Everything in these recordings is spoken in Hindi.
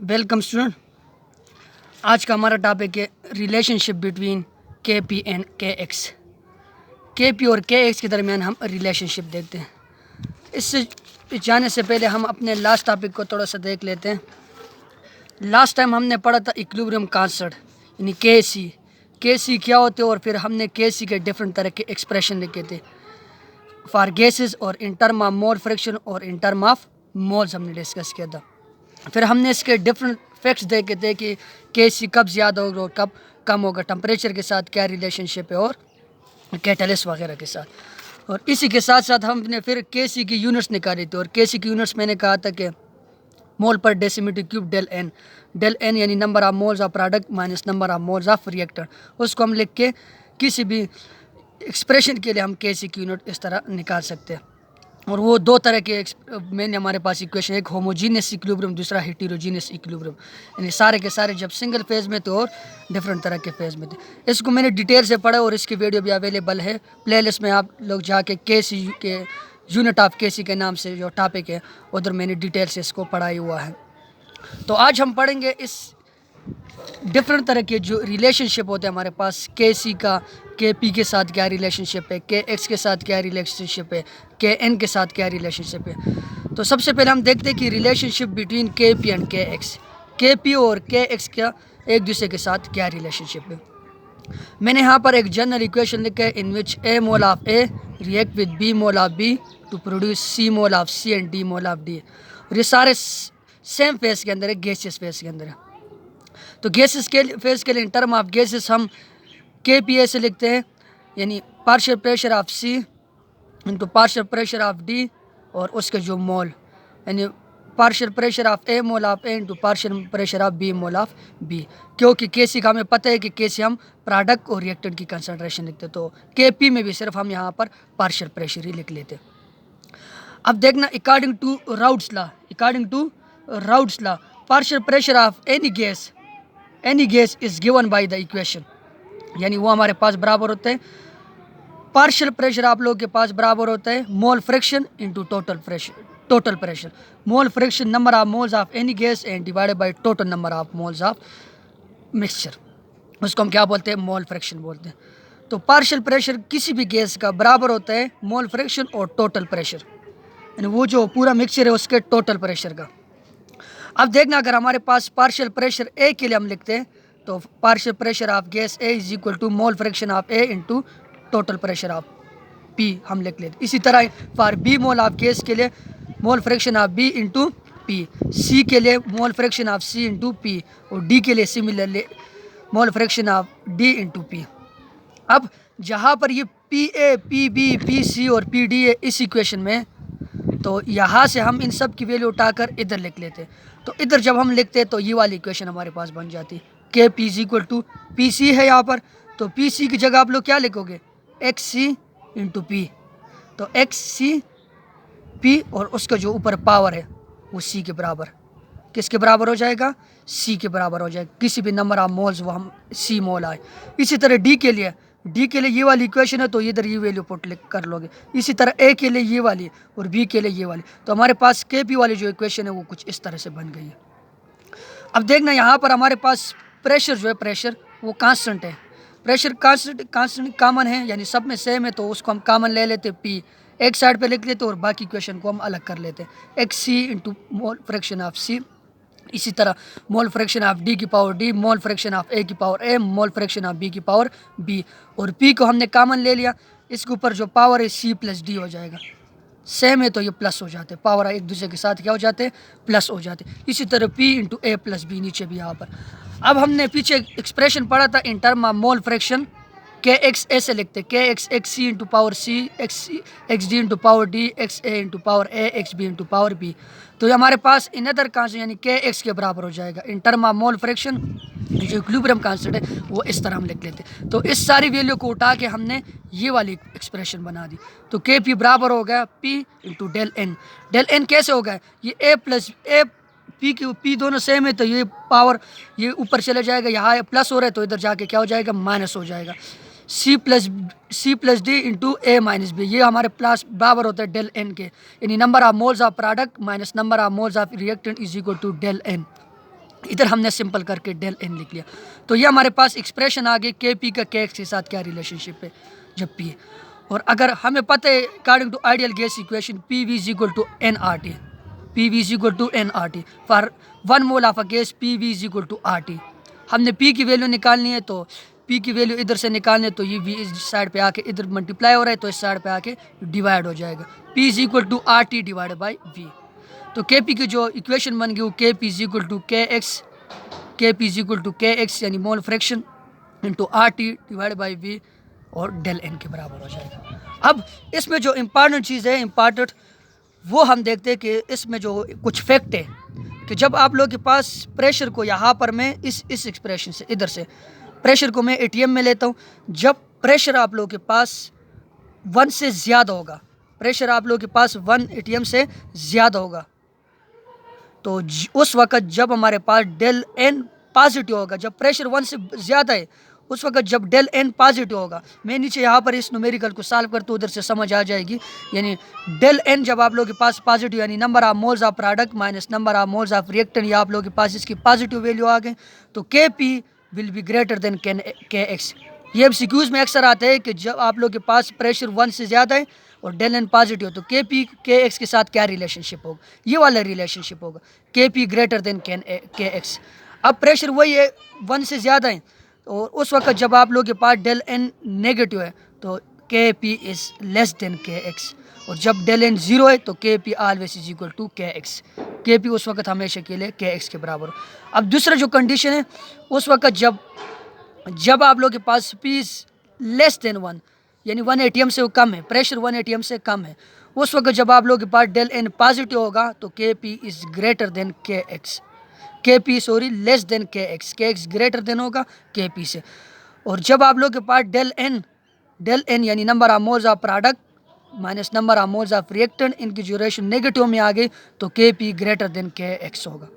Welcome student. आज का हमारा टॉपिक है रिलेशनशिप बिटवीन के पी एंड के एक्स। के पी और के एक्स के दरमियान हम रिलेशनशिप देखते हैं। इससे जाने से पहले हम अपने लास्ट टॉपिक को थोड़ा सा देख लेते हैं। लास्ट टाइम हमने पढ़ा था इक्विलिब्रियम कांस्टेंट यानी के सी क्या होते हैं, और फिर हमने के सी के डिफरेंट तरह के एक्सप्रेशन लिखे थे फॉर गैसेस और इन टर्म ऑफ मोल फ्रैक्शन और इन टर्म ऑफ मोल्स हमने डिस्कस किया था। फिर हमने इसके डिफरेंट फैक्ट्स देखे थे कि के सी कब ज़्यादा होगा और कब कम होगा, टेम्परेचर के साथ क्या रिलेशनशिप है और कैटलिस्ट वगैरह के साथ। और इसी के साथ साथ हमने फिर के सी की यूनिट्स निकाली थी, और के सी की यूनिट्स मैंने कहा था कि मोल पर डेसीमीटर क्यूब डेल एन यानी number of moles of product minus number of moles of reactor. उसको हम लिख के किसी भी एक्सप्रेशन के लिए हम के सी की यूनिट इस तरह निकाल सकते हैं। और वो दो तरह के मैंने हमारे पास इक्वेशन, एक होमोजीनियस इक्विलिब्रियम, दूसरा हेटेरोजीनियस इक्विलिब्रियम, यानी सारे के सारे जब सिंगल फेज में थे और डिफरेंट तरह के फेज में थे। इसको मैंने डिटेल से पढ़ा और इसकी वीडियो भी अवेलेबल है प्लेलिस्ट में। आप लोग जाके के सी के यूनिट ऑफ के सी के नाम से जो टॉपिक है उधर मैंने डिटेल से इसको पढ़ाई हुआ है। तो आज हम पढ़ेंगे इस डिफरेंट तरह के जो रिलेशनशिप होते हैं हमारे पास, के सी का के पी के साथ क्या रिलेशनशिप है, के एक्स के साथ क्या रिलेशनशिप है, के एन के साथ क्या रिलेशनशिप है। तो सबसे पहले हम देखते हैं कि रिलेशनशिप बिटवीन के पी एंड के एक्स, के पी और के एक्स का एक दूसरे के साथ क्या रिलेशनशिप है। मैंने यहाँ पर एक जनरल इक्वेशन लिखा है in which A mole of A react with B mole of B to produce C mole of C and D mole of D. और ये सारे सेम फेस के अंदर है, गैसियस फेस के अंदर है। तो गैसेस के फेज के लिए इन टर्म ऑफ गैसेस हम के पी ए से लिखते हैं, यानी partial pressure of C into partial pressure of D और उसके जो मोल, यानी partial pressure of A mole of A into partial pressure of B mole of B. क्योंकि के सी का हमें पता है कि के सी हम प्रोडक्ट और रिएक्टेंट की कंसनट्रेशन लिखते हैं, तो के पी में भी सिर्फ हम यहाँ पर पार्शियल प्रेशर ही लिख लेते हैं। अब देखना, according to Raoult's law partial pressure of any gas is given by the equation, यानी वो हमारे पास बराबर होते हैं, पार्शियल प्रेशर आप लोगों के पास बराबर होता है mole fraction into total pressure. Mole fraction number of moles of any gas and divided by total number of moles of mixture, उसको हम क्या बोलते हैं, मोल फ्रैक्शन बोलते हैं। तो पार्शियल प्रेशर किसी भी गैस का बराबर होता है मोल फ्रैक्शन और टोटल प्रेशर, यानी वो जो पूरा मिक्सचर है उसके टोटल प्रेशर का। अब देखना, अगर हमारे पास पार्शियल प्रेशर ए के लिए हम लिखते हैं तो partial pressure of gas A is equal to mole fraction of A into total pressure of P हम लिख लेते। इसी तरह for B mole of gas के लिए mole fraction of B into P, C के लिए mole fraction of C into P, और डी के लिए similarly mole fraction of D into P. अब जहाँ पर ये P A, P B, P C और पी डी है इस इक्वेशन में, तो यहाँ से हम इन सब की वैल्यू उठाकर इधर लिख लेते हैं। तो इधर जब हम लिखते हैं तो ये वाली इक्वेशन हमारे पास बन जाती है, K P is equal to P C है यहाँ पर, तो पी सी की जगह आप लोग क्या लिखोगे, एक्स सी इंटू पी। तो एक्स सी पी और उसका जो ऊपर पावर है वो सी के बराबर, किसके बराबर हो जाएगा, सी के बराबर हो जाएगा। किसी भी नंबर ऑफ मोल्स वो हम सी मोल आए। इसी तरह डी के लिए ये वाली इक्वेशन है तो इधर ये वैल्यू पुट कर लोगे। इसी तरह ए के लिए ये वाली और बी के लिए ये वाली। तो हमारे पास के पी वाली जो इक्वेशन है वो कुछ इस तरह से बन गई है। अब देखना, यहाँ पर हमारे पास प्रेशर जो है, प्रेशर वो कांस्टेंट है, प्रेशर कांस्टेंट कॉमन है, यानी सब में सेम है, तो उसको हम कॉमन ले लेते, पी एक साइड पे लिख लेते और बाकी इक्वेशन को हम अलग कर लेते, X C into mole fraction of C. इसी तरह मोल फ्रैक्शन ऑफ डी की power D, mole fraction of A की power A, mole fraction of B की पावर बी, और पी को हमने कॉमन ले लिया, इसके ऊपर जो पावर है सी प्लस डी हो जाएगा। सेम है तो ये प्लस हो जाते, पावर एक दूसरे के साथ क्या हो जाते, प्लस हो जाते। इसी तरह पी इंटू ए प्लस बी नीचे भी यहाँ पर। अब हमने पीछे एक्सप्रेशन पढ़ा था in term of mole fraction, K X A से लिखते, K X C into power C, X D into power D, X A into power A, X B into power B. तो ये हमारे पास इन अदर कांस्टेंट यानी के एक्स के बराबर हो जाएगा इन टर्म ऑफ मोल फ्रैक्शन। जो इक्विलिब्रियम कांस्टेंट है वो इस तरह हम लिख लेते। तो इस सारी वैल्यू को उठा के हमने ये वाली एक्सप्रेशन बना दी। तो के पी बराबर हो गया P into del N. Del N कैसे हो गया, ये ए प्लस ए पी की पी दोनों सेम है तो ये पावर ये ऊपर चले जाएगा, यहाँ प्लस हो रहा है तो इधर जाके क्या हो जाएगा, माइनस हो जाएगा। सी प्लस डी इंटू ए माइनस बी, ये हमारे प्लस बराबर होता है डेल एन के, यानी number of moles of product minus number of moles of reactant is equal to del N. इधर हमने सिंपल करके डेल एन लिख लिया। तो ये हमारे पास एक्सप्रेशन आ गई के पी का के एक्स के साथ क्या रिलेशनशिप है जब पी है। और अगर हमें पता है according to ideal gas equation P V is equal to N R T, P V is equal to N R T for 1 mole of a gas P V is equal to R T. हमने पी की वैल्यू निकालनी है तो पी की वैल्यू इधर से निकालनी है तो ये वी इस साइड पे आके इधर मल्टीप्लाई हो रहा है तो इस साइड पे आके डिवाइड हो जाएगा। P is equal to R T divided by V. तो के पी की जो इक्वेशन बन गई वो K P is equal to K X, K P is equal to K X यानी mole fraction into R T divide by V और डेल एन के बराबर हो जाएगा। अब इसमें जो इम्पॉर्टेंट चीज़ है इम्पॉर्टेंट वो हम देखते हैं कि इसमें जो कुछ फैक्ट है कि जब आप लोगों के पास प्रेशर को यहाँ पर मैं इस एक्सप्रेशन से इधर से प्रेशर को मैं एटीएम में लेता हूँ, जब प्रेशर आप लोगों के पास 1 से ज़्यादा होगा, प्रेशर आप लोगों के पास 1 एटीएम से ज़्यादा होगा तो उस वक्त जब हमारे पास डेल एन पॉजिटिव होगा, जब प्रेशर 1 से ज़्यादा है उस वक्त जब डेल एन पॉजिटिव होगा, मैं नीचे यहाँ पर इस न्यूमेरिकल को सॉल्व करता हूँ उधर से समझ आ जाएगी। यानी डेल एन जब आप लोगों के पास पॉजिटिव यानी number of moles of product minus number of moles of reactant या आप लोगों के पास इसकी पॉजिटिव वैल्यू आ गए तो K P will be greater than K x. ये एमसीक्यूज में अक्सर आता है कि जब आप लोगों के पास प्रेशर 1 से ज़्यादा है और डेल एन पॉजिटिव तो के पी के एक्स के साथ क्या रिलेशनशिप होगा, ये वाला रिलेशनशिप होगा के P greater than K x. अब प्रेशर वही है 1 से ज़्यादा है और उस वक्त जब आप लोगों के पास डेल एन नेगेटिव है तो K P is less than K X और जब डेल एन ज़ीरो है तो K P always is equal to K X. K P उस वक्त हमेशा के लिए के एक्स के बराबर। अब दूसरा जो कंडीशन है उस वक्त जब आप लोगों के पास पी इज़ लेस देन 1 यानी 1 एटीएम से वो कम है, प्रेशर 1 एटीएम से कम है, उस वक्त जब आप लोगों के पास डेल एन पॉजिटिव होगा तो K P is greater than K X, K P sorry less than K x greater than होगा के पी से। और जब आप लोगों के पास डेल एन यानी number of moles of product minus number of moles of reactant इनकी जो रेशियो नेगेटिव में आ गई तो K P greater than K x होगा।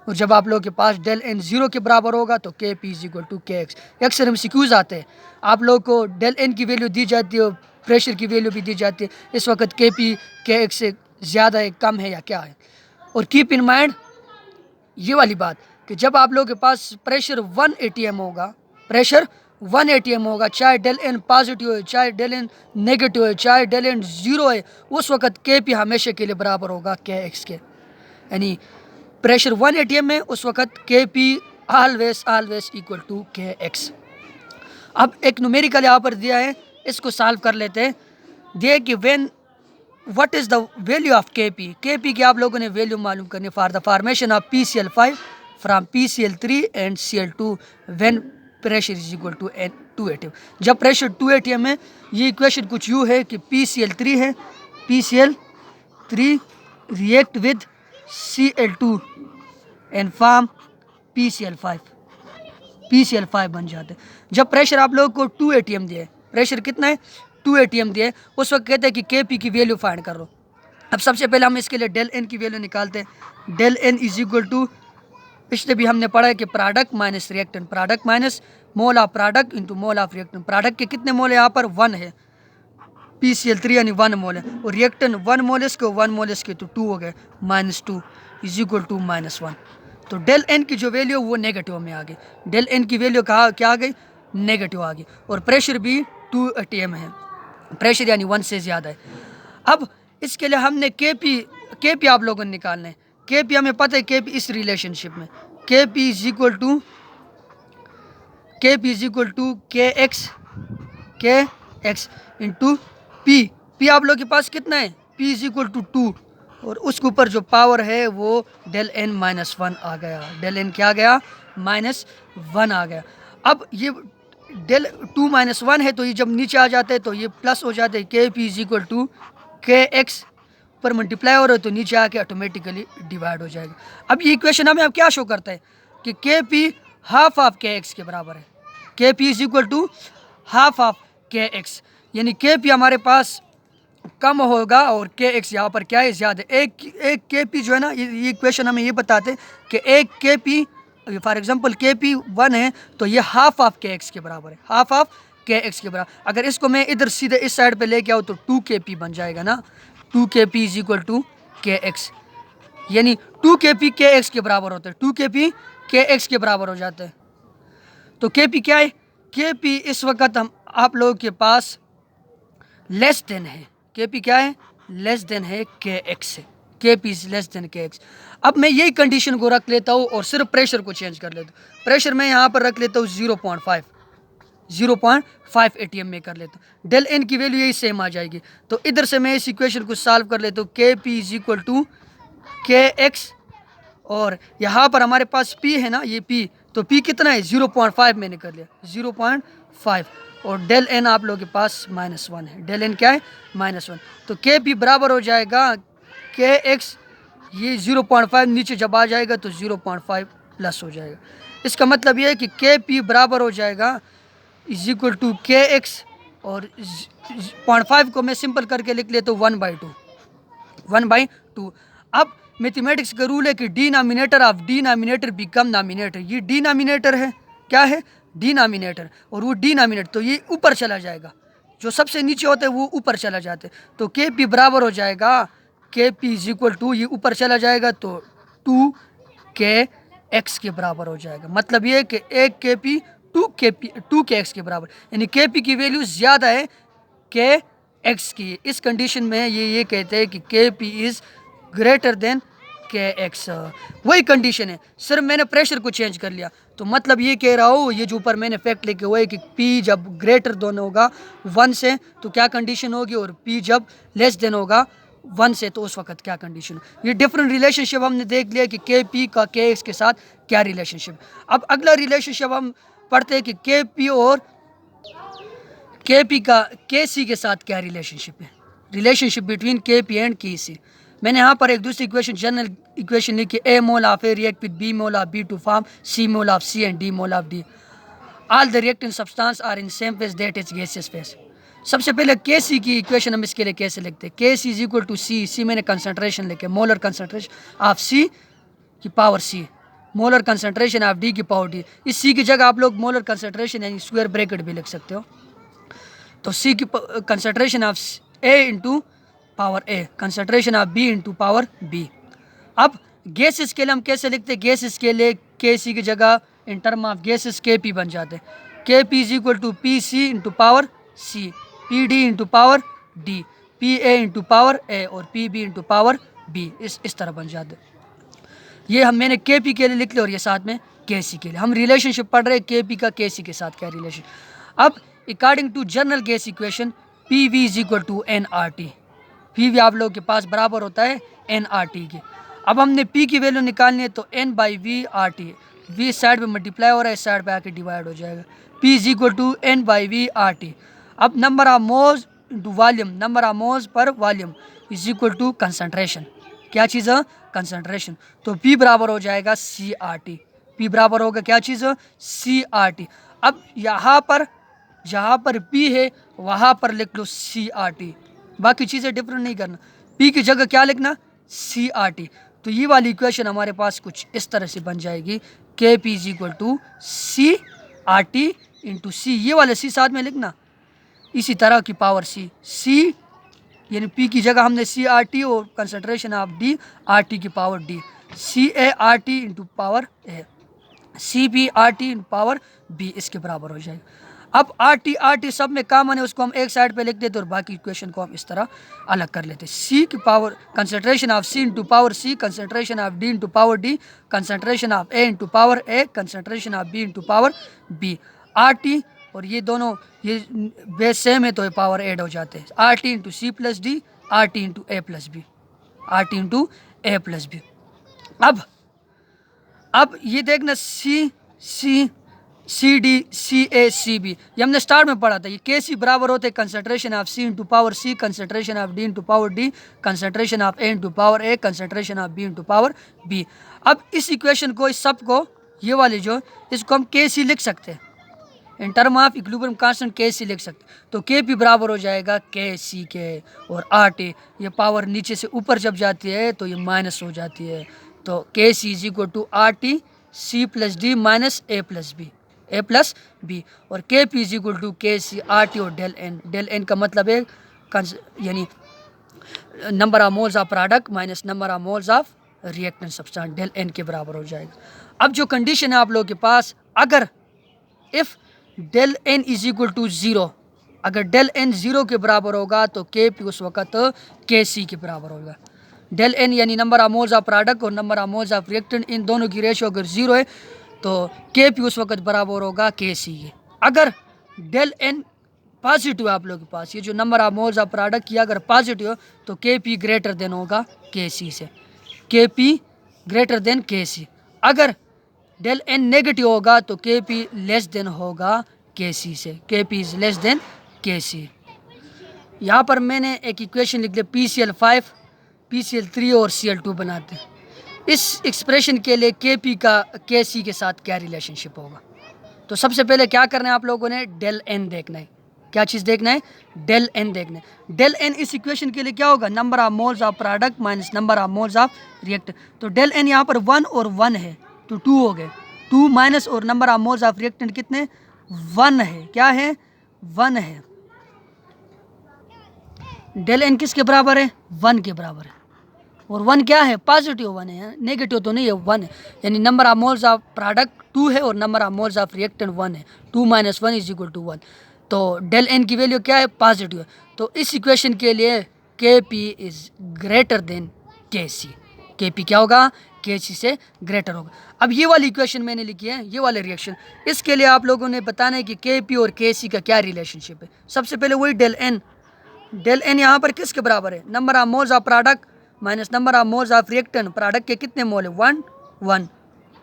और जब आप लोगों के पास डेल एन 0 के बराबर होगा तो K P is equal to K x. अक्सर एमसीक्यूज आते हैं, आप लोगों को डेल एन की वैल्यू दी जाती है और प्रेशर की वैल्यू भी दी जाती है, इस वक्त के पी के एक्स से ज़्यादा है कम है या क्या है। और कीप इन माइंड ये वाली बात कि जब आप लोगों के पास प्रेशर 1 एटीएम होगा, प्रेशर 1 एटीएम होगा, चाहे डेल एन पॉजिटिव है चाहे डेल एन नेगेटिव है चाहे डेल एन 0 है, उस वक्त के पी हमेशा के लिए बराबर होगा के एक्स के। यानी प्रेशर 1 एटीएम में उस वक्त के P always equal to K x. अब एक न्यूमेरिकल यहाँ पर दिया है, इसको सॉल्व कर लेते हैं। दिए कि when what is the value of K P की आप लोगों ने वैल्यू मालूम करनी for the formation of PCl5 from PCl3 and Cl2 when pressure is equal to 2 ATM. जब प्रेशर 2 एटीएम है, ये इक्वेशन कुछ यूँ है कि PCl3 है, PCl3 react with Cl2 and form PCl5 बन जाते हैं। जब प्रेशर आप लोगों को 2 एटीएम दिए, प्रेशर कितना है 2 एटीएम दिए, उस वक्त कहते हैं कि के पी की वैल्यू फाइंड कर लो। अब सबसे पहले हम इसके लिए डेल एन की वैल्यू निकालते हैं। Del N is equal to, पिछले भी हमने पढ़ा है कि product minus reactant, product minus mole of product into mole of reactant. Product के कितने मोल है यहाँ पर 1 है, PCl3 यानी 1 मोल है और रिएक्टेंट 1 मोल इसके 1 मोल इसके तो 2 हो गए, -2 इज इक्वल टू -1। तो डेल एन की जो वैल्यू वो नेगेटिव में आ गई, डेल एन की वैल्यू कहाँ क्या आ गई नेगेटिव आ गई और प्रेशर भी 2 एटीएम है, प्रेशर यानी 1 से ज़्यादा है। अब इसके लिए हमने के पी आप लोगों ने निकालना है। के पी हमें पता है के पी इस रिलेशनशिप में के P is equal to K x into P आप लोगों के पास कितना है पी इज इक्वल टू 2 और उसके ऊपर जो पावर है वो डेल एन -1 आ गया, डेल एन क्या आ गया -1 आ गया। अब ये डेल 2 -1 है तो ये जब नीचे आ जाते हैं तो ये प्लस हो जाते हैं, के P is equal to K x पर मल्टीप्लाई हो रहा है तो नीचे आके ऑटोमेटिकली डिवाइड हो जाएगा। अब ये इक्वेशन हमें अब क्या शो करता है कि K P half of K X के बराबर है, K P is equal to half of K X, यानी के पी हमारे पास कम होगा और के एक्स यहाँ पर क्या है ज़्यादा। एक के पी जो है ना, ये इक्वेशन हमें ये बताते कि एक के पी फॉर एग्जांपल के पी 1 है तो ये हाफ ऑफ के एक्स के बराबर है, हाफ ऑफ के एक्स के बराबर। अगर इसको मैं इधर सीधे इस साइड पे लेके आऊँ तो 2 के पी बन जाएगा ना, 2 के P is equal to K X. यानी 2kp kx के बराबर होते हैं, 2kp kx के बराबर हो जाते हैं। तो kp क्या है? kp इस वक्त हम आप लोगों के पास लेस देन है। kp क्या है? लेस देन है kx से, kp is less than kx। अब मैं यही कंडीशन को रख लेता हूँ और सिर्फ प्रेशर को चेंज कर लेता हूँ। प्रेशर मैं यहाँ पर रख लेता हूँ 0.5 atm में कर लेता हूँ। डेल एन की वैल्यू यही सेम आ जाएगी। तो इधर से मैं इस इक्वेशन को सॉल्व कर लेता हूँ, kp is equal to kx, और यहाँ पर हमारे पास p है ना, ये p, तो p कितना है? 0.5 मैंने कर लिया, 0.5, और डेल एन आप लोगों के पास -1 है। डेल एन क्या है? -1। तो kp बराबर हो जाएगा kx, ये 0.5 नीचे जब आ जाएगा तो 0.5 प्लस हो जाएगा। इसका मतलब ये है कि kp बराबर हो जाएगा इज इक्वल टू kx, और 0.5 को मैं सिंपल करके लिख लेता हूँ 1/2। अब मैथमेटिक्स का रूल है कि denominator of denominator become nominator. ये डिनोमिनेटर है, क्या है? डिनोमिनेटर, और वो डिनोमिनेटर, तो ये ऊपर चला जाएगा, जो सबसे नीचे होते हैं वो ऊपर चला जाते हैं। तो kp बराबर हो जाएगा, kp इज इक्वल टू, ये ऊपर चला जाएगा तो 2kx के बराबर हो जाएगा। मतलब ये कि 1kp 2kx के बराबर, यानी kp की वैल्यू ज़्यादा है kx की। इस कंडीशन में ये कहते हैं कि kp is greater than kx। वही कंडीशन है, सिर्फ मैंने प्रेशर को चेंज कर लिया। तो मतलब ये कह रहा हूँ, ये जो ऊपर मैंने फैक्ट लिखे हुए है कि p जब ग्रेटर देन होगा 1 से तो क्या कंडीशन होगी, और p जब लेस देन होगा 1 से तो उस वक्त क्या कंडीशन हो। ये डिफरेंट रिलेशनशिप हमने देख लिया कि kp का kx के साथ क्या रिलेशनशिप। अब अगला रिलेशनशिप हम पढ़ते हैं कि kp और kp का kc के साथ क्या रिलेशनशिप है। Relationship between kp and kc। मैंने यहाँ पर एक दूसरी इक्वेशन, जनरल इक्वेशन लिखी, a mole of a react with b mole of b to form c mole of c and d mole of d। All the reactant substance are in same phase that is gaseous phase. सबसे पहले kc की इक्वेशन हम इसके लिए कैसे लिखते हैं? kc is equal to c मैंने कंसंट्रेशन लिखे, मोलर कंसंट्रेशन ऑफ c की power c, molar concentration of d की पावर d। इस c की जगह आप लोग मोलर कंसंट्रेशन यानी स्क्वायर ब्रैकेट भी लिख सकते हो। तो c की concentration of a into power a, concentration of b into power b। अब गैसेस के लिए हम कैसे लिखते हैं? गैसेस के लिए kc की जगह in term of gases kp बन जाते हैं। kp is equal to pc into power c, pd into power d, pa into power a और pb इंटू पावर b, इस तरह बन जाते हैं। ये मैंने kp के लिए लिख लिया और ये साथ में kc के लिए। हम रिलेशनशिप पढ़ रहे हैं kp का kc के साथ क्या रिलेशन। अब according to general gas equation pv is equal to nRT। pv आप लोगों के पास बराबर होता है nRT के। अब हमने p की वैल्यू निकालनी है तो n/v/RT, v साइड पे मल्टीप्लाई हो रहा है, इस साइड पे आके डिवाइड हो जाएगा। p is equal to n/v/RT। अब number of moles into volume, number of moles पर volume is equal to concentration. क्या चीज़ है? कंसंट्रेशन। तो p बराबर हो जाएगा CRT। p बराबर होगा क्या चीज़? CRT। अब यहाँ पर जहाँ पर p है वहाँ पर लिख लो CRT, बाकी चीज़ें डिफरेंट नहीं करना। p की जगह क्या लिखना? CRT। तो ये वाली इक्वेशन हमारे पास कुछ इस तरह से बन जाएगी, kp is equal to CRT into c, ये वाले c साथ में लिखना, इसी तरह की पावर c यानी p की जगह हमने CRT और कंसंट्रेशन ऑफ d RT की power d, CART into power a, CBRT into power b, इसके बराबर हो जाएगा। अब RT सब में कॉमन है, उसको हम एक साइड पे लिख देते और बाकी इक्वेशन को हम इस तरह अलग कर लेते। c की power concentration of c into power c, concentration of d into power d, concentration of a into power a, concentration of b into power b। RT और ये दोनों ये बेस सेम है तो ये पावर ऐड हो जाते हैं। RT into c plus D, RT into a plus B, RT into a plus B. अब ये देखना सी डी सी ए सी बी, ये हमने स्टार्ट में पढ़ा था। ये के सी बराबर होते हैं concentration of C into power C, concentration of D into power D, concentration of A into power A, concentration of B into power B. अब इस इक्वेशन को, इस सब को, ये वाली जो, इसको हम के सी लिख सकते हैं, इन टर्म ऑफ इक्विलिब्रियम कांस्टेंट के सी लिख सकते हैं। तो के पी बराबर हो जाएगा के सी के, और आर टी, ये पावर नीचे से ऊपर जब जाती है तो ये माइनस हो जाती है। तो K C is equal to R T C plus D minus A plus B, A plus B, और K P is equal to K C R T और डेल एन। डेल एन का मतलब है यानी number of moles of product minus number of moles of reactant substance del N के बराबर हो जाएगा। अब जो कंडीशन है आप लोगों के पास, अगर if del N is equal to zero, अगर डेल एन ज़ीरो के बराबर होगा तो के पी उस वक्त के सी के बराबर होगा। डेल एन यानी number of moles of product और number of moles of reactant, इन दोनों की रेशियो अगर ज़ीरो है तो के पी उस वक्त बराबर होगा के सी के। अगर डेल एन पॉजिटिव है आप लोगों के पास, ये जो number of moles of product की अगर पॉजिटिव हो तो के पी ग्रेटर देन होगा के सी से, के पी ग्रेटर देन के सी। अगर डेल एन नेगेटिव होगा तो के पी लेस देन होगा के सी से, के पी इज लेस देन के सी। यहाँ पर मैंने एक इक्वेशन लिख लिया PCl5, PCl3 और Cl2 बनाते हैं। इस एक्सप्रेशन के लिए के पी का के सी के साथ क्या रिलेशनशिप होगा। तो सबसे पहले क्या करना है आप लोगों ने, डेल एन देखना है। क्या चीज़ देखना है, डेल एन देखना है। डेल एन इस इक्वेशन के लिए क्या होगा, number of moles of product minus number of moles of reactant. तो डेल एन यहाँ पर 1 और 1 है तो 2 हो गए, 2 माइनस और number of moles of reactant कितने, 1 है। क्या है, 1 है। डेल एन किसके बराबर है, 1 के बराबर है। और 1 क्या है, पॉजिटिव 1 है, नेगेटिव तो नहीं है, 1 है। यानी number of moles of product 2 है और number of moles of reactant 1 है। 2 माइनस 1 इज इक्वल टू 1। तो डेल एन की वैल्यू क्या है, पॉजिटिव है। तो इस इक्वेशन के लिए के पी इज ग्रेटर देन के सी, के पी क्या होगा, के सी से ग्रेटर होगा। अब ये वाली इक्वेशन मैंने लिखी है, ये वाले रिएक्शन, इसके लिए आप लोगों ने बताना है कि के पी और के सी का क्या रिलेशनशिप है। सबसे पहले वही डेल एन, डेल एन यहाँ पर किसके बराबर है, number of moles of product minus number of moles of reactant. Product के कितने मोल है, 1 1,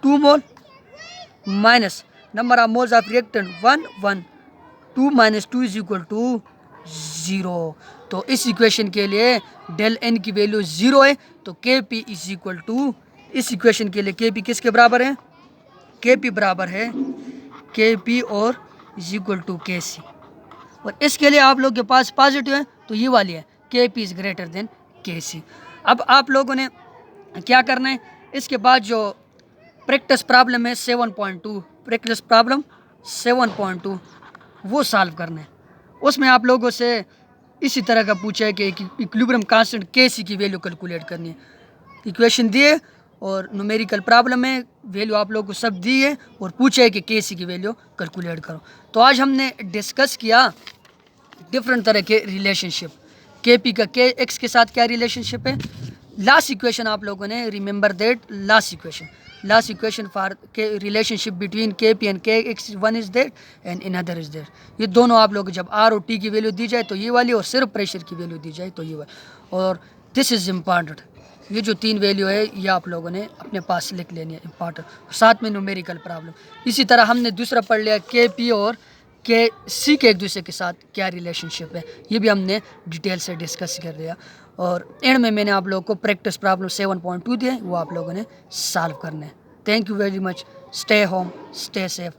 2 mole minus number of moles of reactant 1 1, 2 minus 2 is equal to 0। तो इस इक्वेशन के लिए डेल एन की वैल्यू 0 है तो K P is equal to, इस इक्वेशन के लिए के पी किसके बराबर है, के पी बराबर है के पी और इज इक्वल टू के सी। और इसके लिए आप लोग के पास पॉजिटिव है तो ये वाली है, K P is greater than के सी। अब आप लोगों ने क्या करना है, इसके बाद जो प्रैक्टिस प्रॉब्लम है 7.2, प्रैक्टिस प्रॉब्लम 7.2 वो सॉल्व करना है। उसमें आप लोगों से इसी तरह का पूछा है कि इक्विलिब्रियम कांस्टेंट के सी की वैल्यू कैलकुलेट करनी है। इक्वेशन दिए और न्यूमेरिकल प्रॉब्लम है, वैल्यू आप लोगों को सब दी है और पूछा है कि के सी की वैल्यू कैलकुलेट करो। तो आज हमने डिस्कस किया डिफरेंट तरह के रिलेशनशिप, के पी का के एक्स के साथ क्या रिलेशनशिप है। लास्ट इक्वेशन आप लोगों ने remember that, last equation for के रिलेशनशिप बिटवीन के पी एंड के x, one is that and another is that. ये दोनों आप लोग जब आर और टी की वैल्यू दी जाए तो ये वाली, और सिर्फ प्रेशर की वैल्यू दी जाए तो ये वाली। और दिस इज़ इम्पॉर्टेंट, ये जो 3 वैल्यू है ये आप लोगों ने अपने पास लिख लेनी है, इम्पॉर्टेंट। साथ में न्यूमेरिकल प्रॉब्लम। इसी तरह हमने दूसरा पढ़ लिया के पी और के सी के एक दूसरे के साथ क्या रिलेशनशिप है, ये भी हमने डिटेल से डिस्कस कर लिया। और एंड में मैंने आप लोगों को प्रैक्टिस प्रॉब्लम 7.2 दिए, वो आप लोगों ने सॉल्व करने हैं। Thank you very much, stay home, stay safe.